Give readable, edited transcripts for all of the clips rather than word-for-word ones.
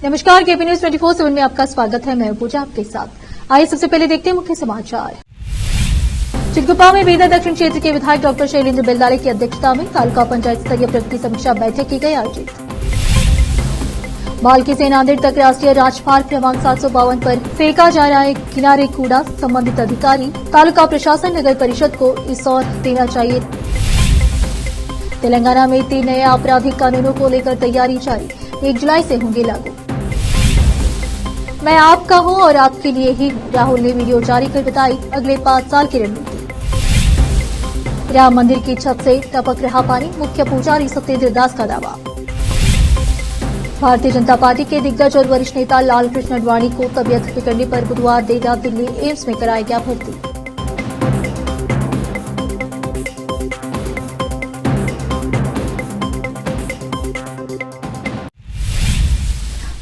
नमस्कार, KP news 24/7 में आपका स्वागत है। मैं पूजा आपके साथ। आइए सबसे पहले देखते हैं मुख्य समाचार। चिटकुप्पा में बीदर दक्षिण क्षेत्र के विधायक डॉक्टर शैलेंद्र बेलदाले की अध्यक्षता में तालुका पंचायत स्तरीय प्रगति समीक्षा बैठक की गई आयोजित। भालकी से नांदेड़ तक राष्ट्रीय राजमार्ग क्रमांक 752 पर फेंका जा रहा है किनारे कूड़ा। संबंधित अधिकारी तालुका प्रशासन नगर परिषद को इस ओर देना चाहिए। तेलंगाना में 3 नए आपराधिक कानूनों को लेकर तैयारी जारी, 1 जुलाई से होंगे लागू। मैं आपका हूं और आपके लिए ही हूं, राहुल ने वीडियो जारी कर बताई अगले 5 साल की रणनीति। राम मंदिर की छत से टपक रहा पानी, मुख्य पुजारी सत्येंद्र दास का दावा। भारतीय जनता पार्टी के दिग्गज और वरिष्ठ नेता लाल कृष्ण अडवाणी को तबियत बिगड़ने पर बुधवार देर रात दिल्ली एम्स में कराया गया भर्ती।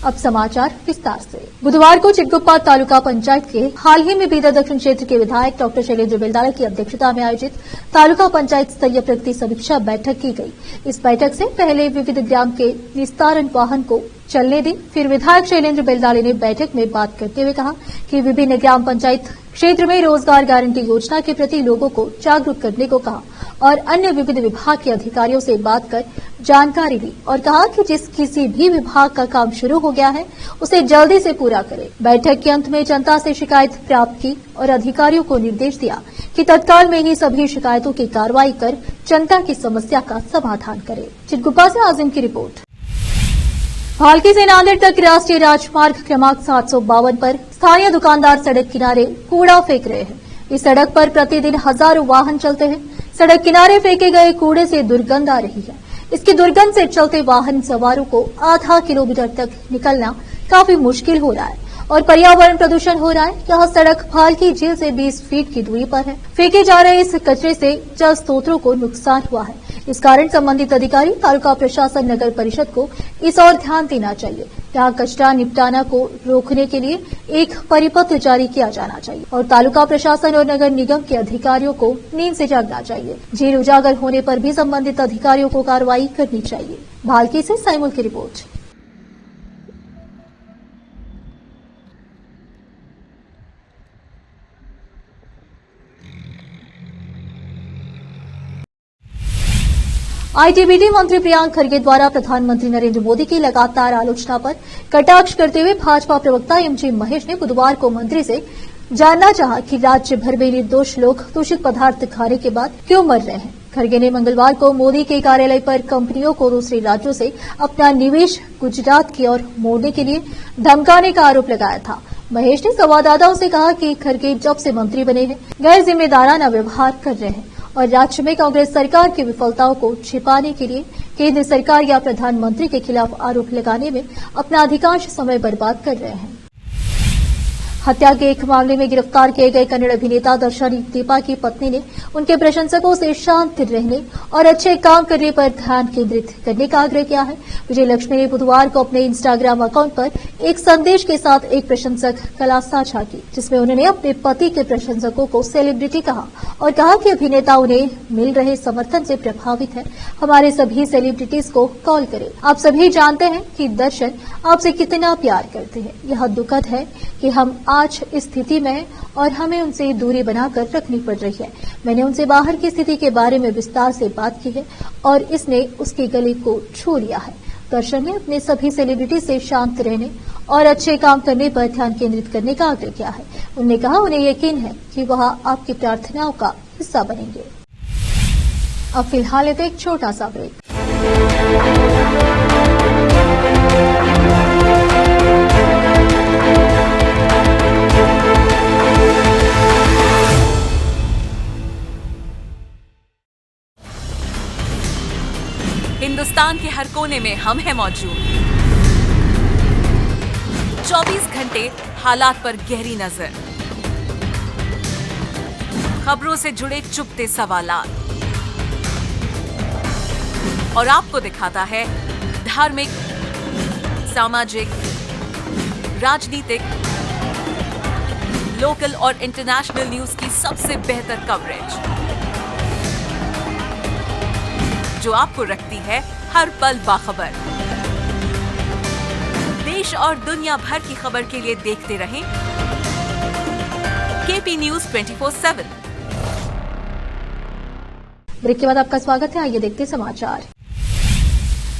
अब समाचार विस्तार से। बुधवार को चिटकुप्पा तालुका पंचायत के हाल ही में बीदर दक्षिण क्षेत्र के विधायक डॉक्टर शैलेंद्र बेलदाले की अध्यक्षता में आयोजित तालुका पंचायत स्तरीय प्रगति समीक्षा बैठक की गई। इस बैठक से पहले विविध ग्राम के निस्तारण वाहन को चलने दें। फिर विधायक शैलेंद्र बेलदाले ने बैठक में बात करते हुए कहा कि विभिन्न ग्राम पंचायत क्षेत्र में रोजगार गारंटी योजना के प्रति लोगों को जागरूक करने को कहा और अन्य विविध विभाग के अधिकारियों से बात कर जानकारी दी और कहा कि जिस किसी भी विभाग का काम शुरू हो गया है उसे जल्दी से पूरा करें। बैठक के अंत में जनता से शिकायत प्राप्त की और अधिकारियों को निर्देश दिया कि तत्काल में ही सभी शिकायतों की कार्रवाई कर जनता की समस्या का समाधान करें। चिटकुप्पा से आजिम की रिपोर्ट। भालकी से नांदेड़ तक राष्ट्रीय राजमार्ग क्रमांक 752 पर स्थानीय दुकानदार सड़क किनारे कूड़ा फेंक रहे हैं। इस सड़क पर प्रतिदिन हजारों वाहन चलते हैं। सड़क किनारे फेंके गए कूड़े से दुर्गंध आ रही है। इसकी दुर्गंध से चलते वाहन सवारों को आधा किलोमीटर तक निकलना काफी मुश्किल हो रहा है और पर्यावरण प्रदूषण हो रहा है। यह सड़क भालकी झील से 20 फीट की दूरी पर है। फेंके जा रहे इस कचरे से जल स्रोतों को नुकसान हुआ है। इस कारण संबंधित अधिकारी तालुका प्रशासन नगर परिषद को इस ओर ध्यान देना चाहिए। यहाँ कचरा निपटाना को रोकने के लिए एक परिपत्र जारी किया जाना चाहिए और तालुका प्रशासन और नगर निगम के अधिकारियों को नींद से जागना चाहिए। झील उजागर होने पर भी संबंधित अधिकारियों को कार्रवाई करनी चाहिए। भालकी से साइमुल की रिपोर्ट। आईटीबीटी मंत्री प्रियांक खरगे द्वारा प्रधानमंत्री नरेंद्र मोदी की लगातार आलोचना पर कटाक्ष करते हुए भाजपा प्रवक्ता एमजी महेश ने बुधवार को मंत्री से जानना चाहा कि राज्य भर में निर्दोष लोग दूषित पदार्थ खाने के बाद क्यों मर रहे हैं। खरगे ने मंगलवार को मोदी के कार्यालय पर कंपनियों को दूसरे राज्यों से अपना निवेश गुजरात की ओर मोड़ने के लिए धमकाने का आरोप लगाया था। महेश ने संवाददाताओं से कहा कि खरगे जब से मंत्री बने हैं गैर जिम्मेदाराना व्यवहार कर रहे हैं और राज्य में कांग्रेस सरकार की विफलताओं को छिपाने के लिए केंद्र सरकार या प्रधानमंत्री के खिलाफ आरोप लगाने में अपना अधिकांश समय बर्बाद कर रहे हैं। हत्या के एक मामले में गिरफ्तार किए गए कन्नड़ अभिनेता दर्शन दीपा की पत्नी ने उनके प्रशंसकों से शांत रहने और अच्छे काम करने पर ध्यान केंद्रित करने का आग्रह किया है। विजय लक्ष्मी ने बुधवार को अपने इंस्टाग्राम अकाउंट पर एक संदेश के साथ एक प्रशंसक कला साझा की, जिसमें उन्होंने अपने पति के प्रशंसकों को सेलिब्रिटी कहा और कहा कि अभिनेता उन्हें मिल रहे समर्थन से प्रभावित है। हमारे सभी सेलिब्रिटीज को कॉल करें। आप सभी जानते हैं कि दर्शन आपसे कितना प्यार करते हैं। यह दुखद है कि हम आज इस स्थिति में है और हमें उनसे दूरी बनाकर रखनी पड़ रही है। मैंने उनसे बाहर की स्थिति के बारे में विस्तार से बात की है और इसने उसके गले को छू लिया है। दर्शन ने अपने सभी सेलिब्रिटी से शांत रहने और अच्छे काम करने पर ध्यान केंद्रित करने का आग्रह किया है। उन्होंने कहा उन्हें यकीन है कि वह आपकी प्रार्थनाओं का हिस्सा बनेंगे। अब फिलहाल एक छोटा सा ब्रेक। हिंदुस्तान के हर कोने में हम हैं मौजूद। 24 घंटे हालात पर गहरी नजर, खबरों से जुड़े चुपते सवालात और आपको दिखाता है धार्मिक, सामाजिक, राजनीतिक, लोकल और इंटरनेशनल न्यूज की सबसे बेहतर कवरेज जो आपको रखती है हर पल बाखबर। देश देश और दुनिया भर की खबर के लिए देखते रहें केपी न्यूज 24/7। ब्रेक के बाद आपका स्वागत है। आइए देखते समाचार।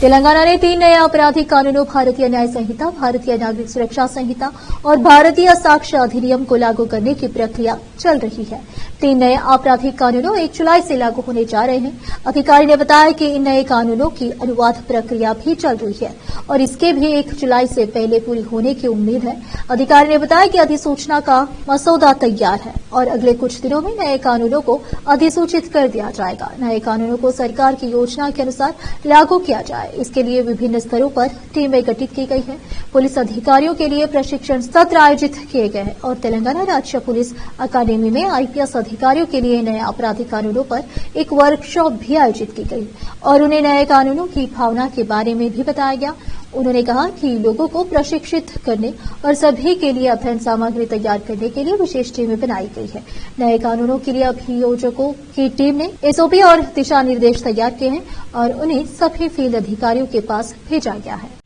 तेलंगाना ने 3 नए आपराधिक कानूनों भारतीय न्याय संहिता, भारतीय नागरिक सुरक्षा संहिता और भारतीय साक्ष्य अधिनियम को लागू करने की प्रक्रिया चल रही है। 3 नए आपराधिक कानूनों 1 जुलाई से लागू होने जा रहे हैं। अधिकारी ने बताया कि इन नए कानूनों की अनुवाद प्रक्रिया भी चल रही है और इसके भी 1 जुलाई से पहले पूरी होने की उम्मीद है। अधिकारी ने बताया कि अधिसूचना का मसौदा तैयार है और अगले कुछ दिनों में नए कानूनों को अधिसूचित कर दिया जाएगा। नए कानूनों को सरकार की योजना के अनुसार लागू किया जाए, इसके लिए विभिन्न स्तरों पर टीमें गठित की गई हैं। पुलिस अधिकारियों के लिए प्रशिक्षण सत्र आयोजित किए गए हैं और तेलंगाना राज्य पुलिस अकादमी में आईपीएस अधिकारियों के लिए नए आपराधिक कानूनों पर एक वर्कशॉप भी आयोजित की गई और उन्हें नए कानूनों की भावना के बारे में भी बताया गया। उन्होंने कहा कि लोगों को प्रशिक्षित करने और सभी के लिए अध्ययन सामग्री तैयार करने के लिए विशेष टीमें बनाई गई है। नए कानूनों के लिए अभियोजकों की टीम ने एसओपी और दिशा निर्देश तैयार किए हैं और उन्हें सभी फील्ड अधिकारियों के पास भेजा गया है।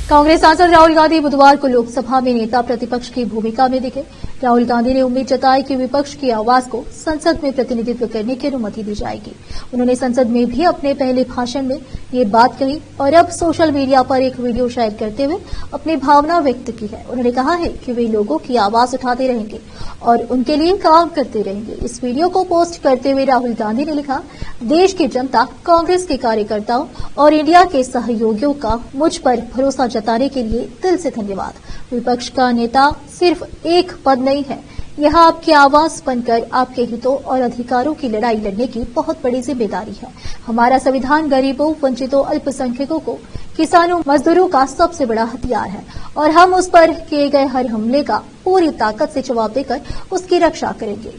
कांग्रेस सांसद राहुल गांधी बुधवार को लोकसभा में नेता प्रतिपक्ष की भूमिका में दिखे। राहुल गांधी ने उम्मीद जताई कि विपक्ष की आवाज को संसद में प्रतिनिधित्व करने की अनुमति दी जाएगी। उन्होंने संसद में भी अपने पहले भाषण में ये बात कही और अब सोशल मीडिया पर एक वीडियो शेयर करते हुए अपनी भावना व्यक्त की है। उन्होंने कहा है कि वे लोगों की आवाज उठाते रहेंगे और उनके लिए काम करते रहेंगे। इस वीडियो को पोस्ट करते हुए राहुल गांधी ने लिखा, देश की जनता, कांग्रेस के कार्यकर्ताओं और इंडिया के सहयोगियों का मुझ पर भरोसा जताने के लिए दिल से धन्यवाद। विपक्ष का नेता सिर्फ एक पद नहीं है, यह आपकी आवाज बनकर आपके हितों और अधिकारों की लड़ाई लड़ने की बहुत बड़ी जिम्मेदारी है। हमारा संविधान गरीबों, वंचितों, अल्पसंख्यकों को, किसानों, मजदूरों का सबसे बड़ा हथियार है और हम उस पर किए गए हर हमले का पूरी ताकत से जवाब देकर उसकी रक्षा करेंगे।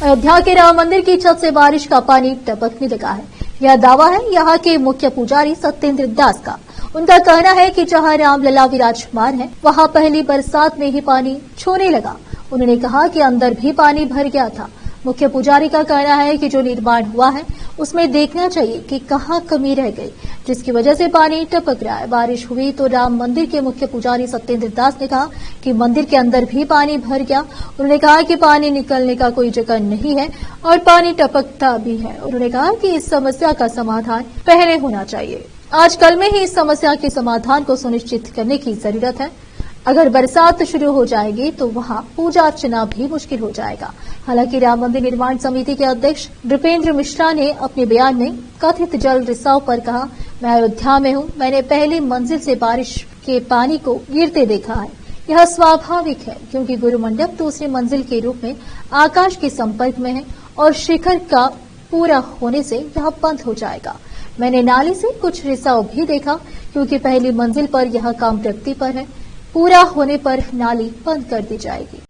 अयोध्या के राम मंदिर की छत से बारिश का पानी टपकने लगा है। यह दावा है यहाँ के मुख्य पुजारी सत्येंद्र दास का। उनका कहना है कि जहां रामलला विराजमान है, वहां पहली बरसात में ही पानी छूने लगा। उन्होंने कहा कि अंदर भी पानी भर गया था। मुख्य पुजारी का कहना है कि जो निर्माण हुआ है उसमें देखना चाहिए कि कहां कमी रह गई, जिसकी वजह से पानी टपक रहा है। बारिश हुई तो राम मंदिर के मुख्य पुजारी सत्येंद्र दास ने कहा कि मंदिर के अंदर भी पानी भर गया। उन्होंने कहा कि पानी निकलने का कोई जगह नहीं है और पानी टपकता भी है। उन्होंने कहा कि इस समस्या का समाधान पहले होना चाहिए। आज कल में ही इस समस्या के समाधान को सुनिश्चित करने की जरूरत है। अगर बरसात शुरू हो जाएगी तो वहां पूजा अर्चना भी मुश्किल हो जाएगा। हालांकि राम मंदिर निर्माण समिति के अध्यक्ष नृपेंद्र मिश्रा ने अपने बयान में कथित जल रिसाव पर कहा, मैं अयोध्या में हूं, मैंने पहली मंजिल से बारिश के पानी को गिरते देखा है। यह स्वाभाविक है क्योंकि गुरु मंडप दूसरी मंजिल के रूप में आकाश के संपर्क में है और शिखर का पूरा होने से यह बंद हो जाएगा। मैंने नाली से कुछ रिसाव भी देखा क्योंकि पहली मंजिल पर यह काम प्रगति पर है। पूरा होने पर नाली बंद कर दी जाएगी।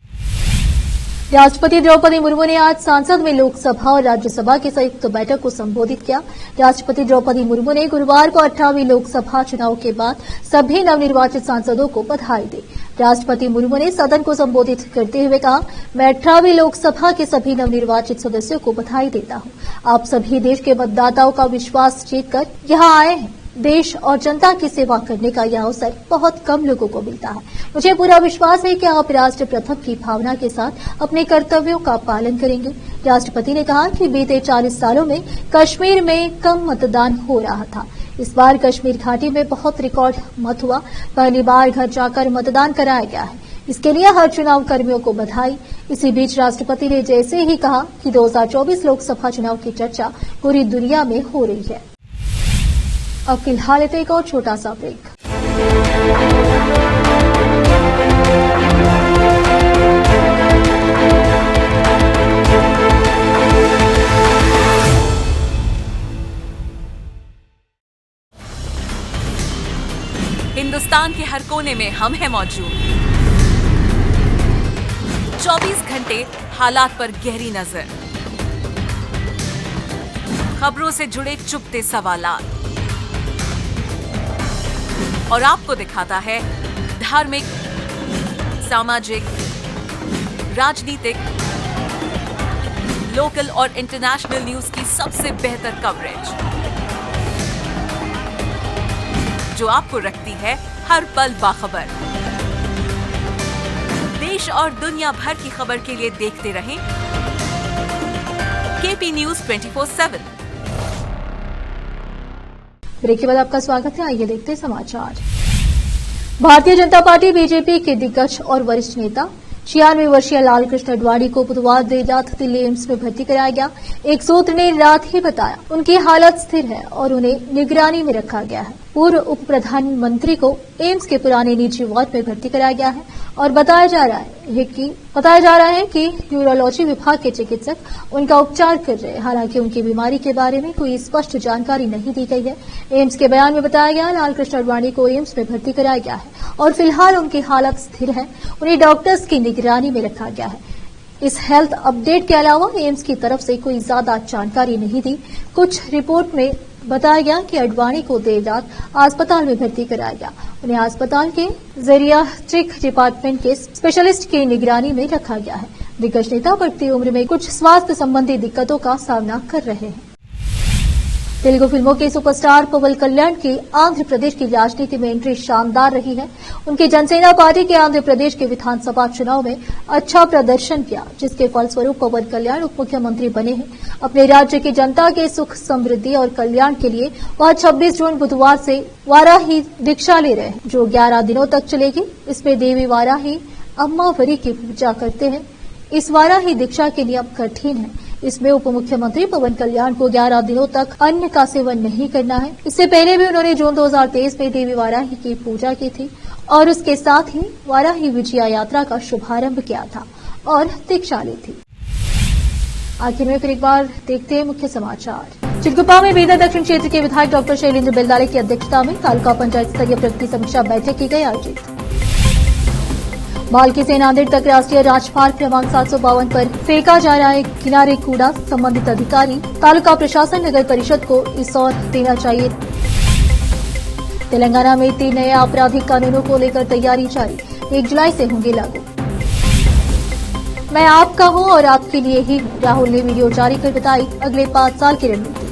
राष्ट्रपति द्रौपदी मुर्मू ने आज संसद में लोकसभा और राज्यसभा की संयुक्त बैठक को संबोधित किया। राष्ट्रपति द्रौपदी मुर्मू ने गुरुवार को 18वीं लोकसभा चुनाव के बाद सभी नवनिर्वाचित सांसदों को बधाई दी। राष्ट्रपति मुर्मू ने सदन को संबोधित करते हुए कहा, मैं 18वीं लोकसभा के सभी नवनिर्वाचित सदस्यों को बधाई देता हूं। आप सभी देश के मतदाताओं का विश्वास जीतकर यहां आए हैं। देश और जनता की सेवा करने का यह अवसर बहुत कम लोगों को मिलता है। मुझे पूरा विश्वास है कि आप राष्ट्र प्रथम की भावना के साथ अपने कर्तव्यों का पालन करेंगे। राष्ट्रपति ने कहा कि बीते 40 सालों में कश्मीर में कम मतदान हो रहा था। इस बार कश्मीर घाटी में बहुत रिकॉर्ड मत हुआ। पहली बार घर जाकर मतदान कराया गया है। इसके लिए हर चुनाव कर्मियों को बधाई। इसी बीच राष्ट्रपति ने जैसे ही कहा कि 2024 लोकसभा चुनाव की चर्चा पूरी दुनिया में हो रही है। अब फिलहाल एक और छोटा सा ब्रेक। हिंदुस्तान के हर कोने में हम हैं मौजूद। 24 घंटे हालात पर गहरी नजर, खबरों से जुड़े चुपते सवालात और आपको दिखाता है धार्मिक, सामाजिक, राजनीतिक, लोकल और इंटरनेशनल न्यूज की सबसे बेहतर कवरेज। जो आपको रखती है हर पल बाखबर। देश और दुनिया भर की खबर के लिए देखते रहें केपी न्यूज 24/7। ब्रेक के बाद आपका स्वागत है। आइए देखते हैं समाचार। भारतीय जनता पार्टी बीजेपी के दिग्गज और वरिष्ठ नेता 96 वर्षीय लालकृष्ण आडवाणी को बुधवार देर रात दिल्ली एम्स में भर्ती कराया गया। एक सूत्र ने रात ही बताया उनकी हालत स्थिर है और उन्हें निगरानी में रखा गया है। पूर्व उप प्रधानमंत्री को एम्स के पुराने निजी वार्ड में भर्ती कराया गया है और बताया जा रहा है कि न्यूरोलॉजी विभाग के चिकित्सक उनका उपचार कर रहे हैं। हालांकि उनकी बीमारी के बारे में कोई स्पष्ट जानकारी नहीं दी गई है। एम्स के बयान में बताया गया लालकृष्ण आडवाणी को एम्स में भर्ती कराया गया है और फिलहाल उनकी हालत स्थिर है। उन्हें डॉक्टर्स की निगरानी में रखा गया है। इस हेल्थ अपडेट के अलावा एम्स की तरफ से कोई ज्यादा जानकारी नहीं दी। कुछ रिपोर्ट में बताया गया कि आडवाणी को देर रात अस्पताल में भर्ती कराया गया। उन्हें अस्पताल के जेरियाट्रिक डिपार्टमेंट के स्पेशलिस्ट की निगरानी में रखा गया है। दिग्गज नेता बढ़ती उम्र में कुछ स्वास्थ्य संबंधी दिक्कतों का सामना कर रहे हैं। तेलुगु फिल्मों के सुपरस्टार पवन कल्याण की आंध्र प्रदेश की राजनीति में एंट्री शानदार रही है। उनकी जनसेना पार्टी के आंध्र प्रदेश के विधानसभा चुनाव में अच्छा प्रदर्शन किया, जिसके फलस्वरूप पवन कल्याण उप मुख्यमंत्री बने हैं। अपने राज्य की जनता के सुख, समृद्धि और कल्याण के लिए वह 26 जून बुधवार से वाराही दीक्षा ले रहे हैं, जो 11 दिनों तक चलेगी। इसमें देवी वाराही अम्मावरी की पूजा करते हैं। इस वाराही दीक्षा के नियम कठिन है। इसमें उप मुख्यमंत्री पवन कल्याण को 11 दिनों तक अन्न का सेवन नहीं करना है। इससे पहले भी उन्होंने जून 2023 में देवी वाराही की पूजा की थी और उसके साथ ही वाराही विजया यात्रा का शुभारंभ किया था और दीक्षा ली थी। आखिर में फिर एक बार देखते हैं मुख्य समाचार। चिटकुप्पा में बीदर दक्षिण क्षेत्र के विधायक डॉक्टर शैलेंद्र बेलदाले की अध्यक्षता में तालुका पंचायत स्तरीय प्रगति समीक्षा बैठक की गई आयोजित। भालकी से नांदेड़ तक राष्ट्रीय राजमार्ग क्रमांक 752 पर फेंका जा रहा है किनारे कूड़ा। संबंधित अधिकारी, तालुका प्रशासन, नगर परिषद को इस ओर देना चाहिए। तेलंगाना में 3 नए आपराधिक कानूनों को लेकर तैयारी जारी, 1 जुलाई से होंगे लागू। मैं आपका हूं और आपके लिए ही हूं, राहुल ने वीडियो जारी कर बताई अगले 5 साल की रणनीति।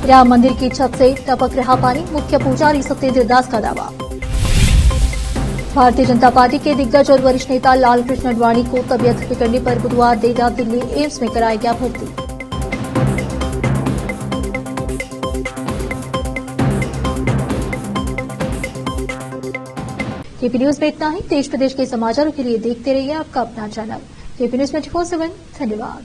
राम मंदिर की छत से टपक रहा पानी, मुख्य पुजारी सत्येंद्र दास का दावा। भारतीय जनता पार्टी के दिग्गज और वरिष्ठ नेता लालकृष्ण आडवाणी को तबियत बिगड़ने पर बुधवार देर रात दिल्ली एम्स में कराया गया भर्ती। केपी न्यूज में इतना ही। देश प्रदेश के समाचारों के लिए देखते रहिए आपका अपना चैनल केपी न्यूज 24/7। धन्यवाद।